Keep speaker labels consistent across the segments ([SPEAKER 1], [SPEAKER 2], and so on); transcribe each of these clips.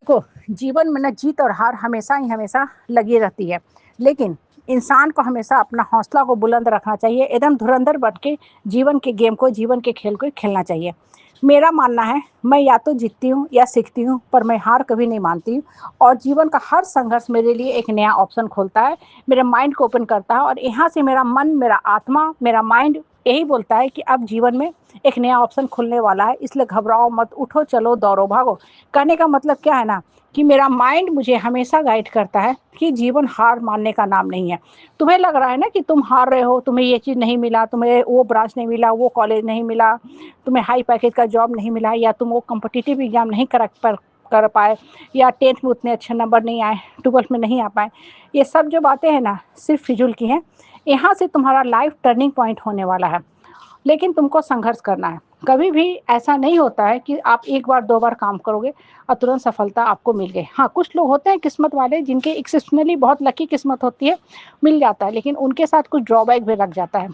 [SPEAKER 1] देखो, जीवन में ना जीत और हार हमेशा ही हमेशा लगी रहती है। लेकिन इंसान को हमेशा अपना हौसला को बुलंद रखना चाहिए, एकदम धुरंधर बन के जीवन के गेम को, जीवन के खेल को खेलना चाहिए। मेरा मानना है, मैं या तो जीतती हूँ या सीखती हूँ, पर मैं हार कभी नहीं मानती हूँ। और जीवन का हर संघर्ष मेरे लिए एक नया ऑप्शन खोलता है, मेरे माइंड को ओपन करता है, और यहाँ से मेरा मन, मेरा आत्मा, मेरा माइंड यही बोलता है कि अब जीवन में एक नया ऑप्शन खुलने वाला है, इसलिए घबराओ मत, उठो, चलो, दौड़ो, भागो। कहने का मतलब क्या है ना, कि मेरा माइंड मुझे हमेशा गाइड करता है कि जीवन हार मानने का नाम नहीं है। तुम्हें लग रहा है ना कि तुम हार रहे हो, तुम्हें ये चीज़ नहीं मिला, तुम्हें वो ब्रांच नहीं मिला, वो कॉलेज नहीं मिला, तुम्हें हाई पैकेज का जॉब नहीं मिला, या तुम वो कॉम्पिटिटिव एग्जाम नहीं कर पाए, या 10th में उतने अच्छे नंबर नहीं आए, 12th में नहीं आ पाए। ये सब जो बातें हैं ना, सिर्फ फिजूल की हैं। यहाँ से तुम्हारा लाइफ टर्निंग पॉइंट होने वाला है, लेकिन तुमको संघर्ष करना है। कभी भी ऐसा नहीं होता है कि आप एक बार दो बार काम करोगे और तुरंत सफलता आपको मिल गई। हाँ, कुछ लोग होते हैं किस्मत वाले, जिनके एक्सेप्शनली बहुत लकी किस्मत होती है, मिल जाता है, लेकिन उनके साथ कुछ ड्रॉबैक भी लग जाता है।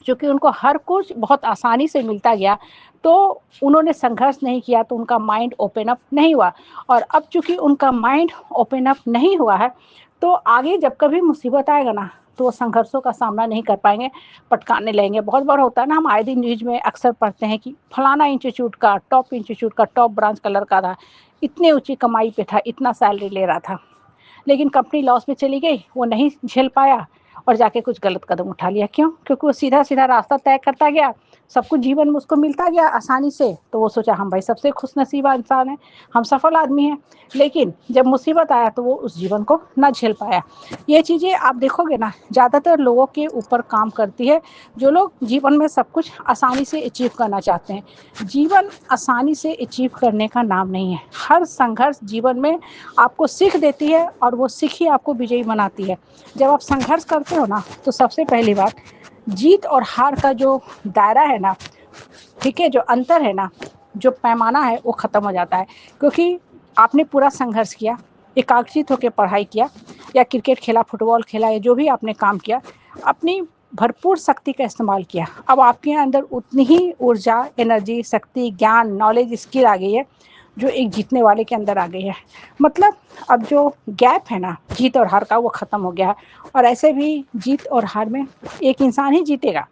[SPEAKER 1] क्योंकि उनको हर कुछ बहुत आसानी से मिलता गया, तो उन्होंने संघर्ष नहीं किया, तो उनका माइंड ओपन अप नहीं हुआ। और अब चूंकि उनका माइंड ओपन अप नहीं हुआ है, तो आगे जब कभी मुसीबत आएगा ना, तो वो संघर्षों का सामना नहीं कर पाएंगे, पटकाने लगेंगे। बहुत बार होता है ना, हम आए दिन न्यूज में अक्सर पढ़ते हैं कि फलाना इंस्टीट्यूट का टॉप ब्रांच का लड़का था, इतने ऊंची कमाई पे था, इतना सैलरी ले रहा था, लेकिन कंपनी लॉस में चली गई, वो नहीं झेल पाया और जाके कुछ गलत कदम उठा लिया। क्यों? क्योंकि वो सीधा सीधा रास्ता तय करता गया, सब कुछ जीवन में उसको मिलता गया आसानी से, तो वो सोचा हम भाई सबसे खुशनसीबा इंसान है, हम सफल आदमी हैं। लेकिन जब मुसीबत आया तो वो उस जीवन को ना झेल पाया। ये चीज़ें आप देखोगे ना, ज़्यादातर लोगों के ऊपर काम करती है, जो लोग जीवन में सब कुछ आसानी से अचीव करना चाहते हैं। जीवन आसानी से अचीव करने का नाम नहीं है। हर संघर्ष जीवन में आपको सीख देती है, और वो सीख ही आपको विजयी बनाती है। जब आप संघर्ष करते हो ना, तो सबसे पहली बात, जीत और हार का जो दायरा है ना, ठीक है, जो अंतर है ना, जो पैमाना है, वो ख़त्म हो जाता है। क्योंकि आपने पूरा संघर्ष किया, एकाग्रचित होकर पढ़ाई किया, या क्रिकेट खेला, फुटबॉल खेला, या जो भी आपने काम किया, अपनी भरपूर शक्ति का इस्तेमाल किया। अब आपके अंदर उतनी ही ऊर्जा, एनर्जी, शक्ति, ज्ञान, नॉलेज, स्किल आ गई है, जो एक जीतने वाले के अंदर आ गई है। मतलब अब जो गैप है ना जीत और हार का, वो ख़त्म हो गया है। और ऐसे भी जीत और हार में एक इंसान ही जीतेगा,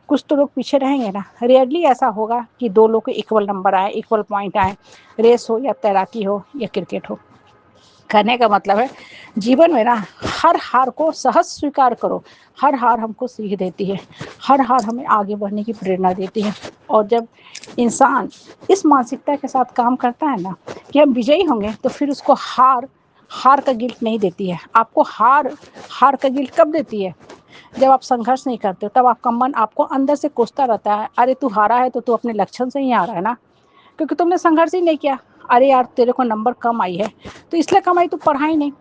[SPEAKER 1] कुछ तो लोग पीछे रहेंगे ना। रेयरली ऐसा होगा कि दो लोग को इक्वल नंबर आए, इक्वल पॉइंट आए, रेस हो या तैराकी हो या क्रिकेट हो। कहने का मतलब है, जीवन में ना हर हार को सहज स्वीकार करो। हर हार हमको सीख देती है, हर हार हमें आगे बढ़ने की प्रेरणा देती है। और जब इंसान इस मानसिकता के साथ काम करता है ना कि हम विजयी होंगे, तो फिर उसको हार हार का गिल्ट नहीं देती है। आपको हार का गिल्ट कब देती है? जब आप संघर्ष नहीं करते हो, तब आपका मन आपको अंदर से कोसता रहता है, अरे तू हारा है तो तू अपने लक्षण से ही हारा है ना, क्योंकि तुमने संघर्ष ही नहीं किया। अरे यार, तेरे को नंबर कम आई है, तो इसलिए कम आई, तू पढ़ाई नहीं।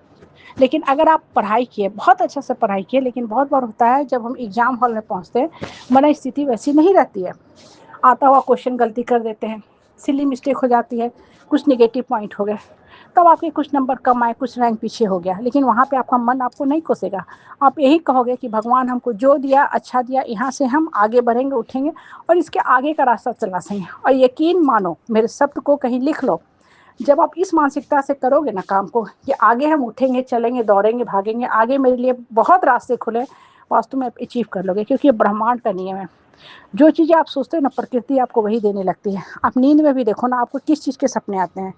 [SPEAKER 1] लेकिन अगर आप पढ़ाई किए, बहुत अच्छे से पढ़ाई किए, लेकिन बहुत बार होता है जब हम एग्ज़ाम हॉल में पहुंचते हैं, मन स्थिति वैसी नहीं रहती है, आता हुआ क्वेश्चन गलती कर देते हैं, सिली मिस्टेक हो जाती है, कुछ नेगेटिव पॉइंट हो गए, तब आपके कुछ नंबर कम आए, कुछ रैंक पीछे हो गया। लेकिन वहाँ पे आपका मन आपको नहीं कोसेगा, आप यही कहोगे कि भगवान हमको जो दिया अच्छा दिया, यहाँ से हम आगे बढ़ेंगे, उठेंगे, और इसके आगे का रास्ता चलना सही। और यकीन मानो, मेरे शब्द को कहीं लिख लो, जब आप इस मानसिकता से करोगे ना काम को, कि आगे हम उठेंगे, चलेंगे, दौड़ेंगे, भागेंगे, आगे मेरे लिए बहुत रास्ते खुले, वास्तव में आप अचीव कर लोगे। क्योंकि ये ब्रह्मांड का नियम है, जो चीज़ें आप सोचते हो ना, प्रकृति आपको वही देने लगती है। आप नींद में भी देखो ना, आपको किस चीज़ के सपने आते हैं,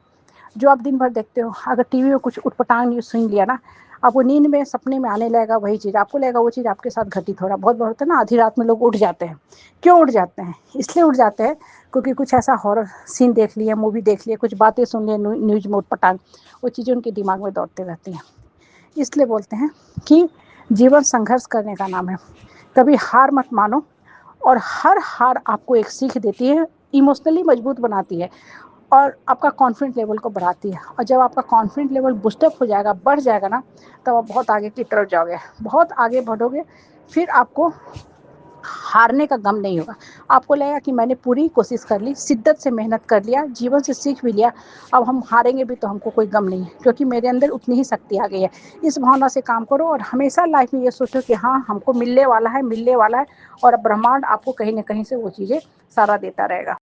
[SPEAKER 1] जो आप दिन भर देखते हो। अगर टीवी में कुछ उटपटांग न्यूज़ सुन लिया ना, आपको नींद में सपने में आने लगेगा वही चीज़, आपको लगेगा वो चीज़ आपके साथ घटित हो रहा है। बहुत बार होता है ना, आधी रात में लोग उठ जाते हैं। क्यों उठ जाते हैं? इसलिए उठ जाते हैं क्योंकि कुछ ऐसा हॉरर सीन देख लिया, मूवी देख लिया, कुछ बातें सुन लिया न्यूज़ में उटपटांग, वो चीज़ें उनके दिमाग में दौड़ते रहती हैं। इसलिए बोलते हैं कि जीवन संघर्ष करने का नाम है। कभी हार मत मानो, और हर हार आपको एक सीख देती है, इमोशनली मजबूत बनाती है, और आपका कॉन्फिडेंस लेवल को बढ़ाती है। और जब आपका कॉन्फिडेंस लेवल बूस्टअप हो जाएगा, बढ़ जाएगा ना, तब आप बहुत आगे की तरफ जाओगे, बहुत आगे बढ़ोगे। फिर आपको हारने का गम नहीं होगा। आपको लगेगा कि मैंने पूरी कोशिश कर ली, शिद्दत से मेहनत कर लिया, जीवन से सीख भी लिया, अब हम हारेंगे भी तो हमको कोई गम नहीं है, क्योंकि मेरे अंदर उतनी ही शक्ति आ गई है। इस भावना से काम करो, और हमेशा लाइफ में ये सोचो कि हाँ, हमको मिलने वाला है, मिलने वाला है, और ब्रह्मांड आपको कहीं ना कहीं से वो चीज़ें सारा देता रहेगा।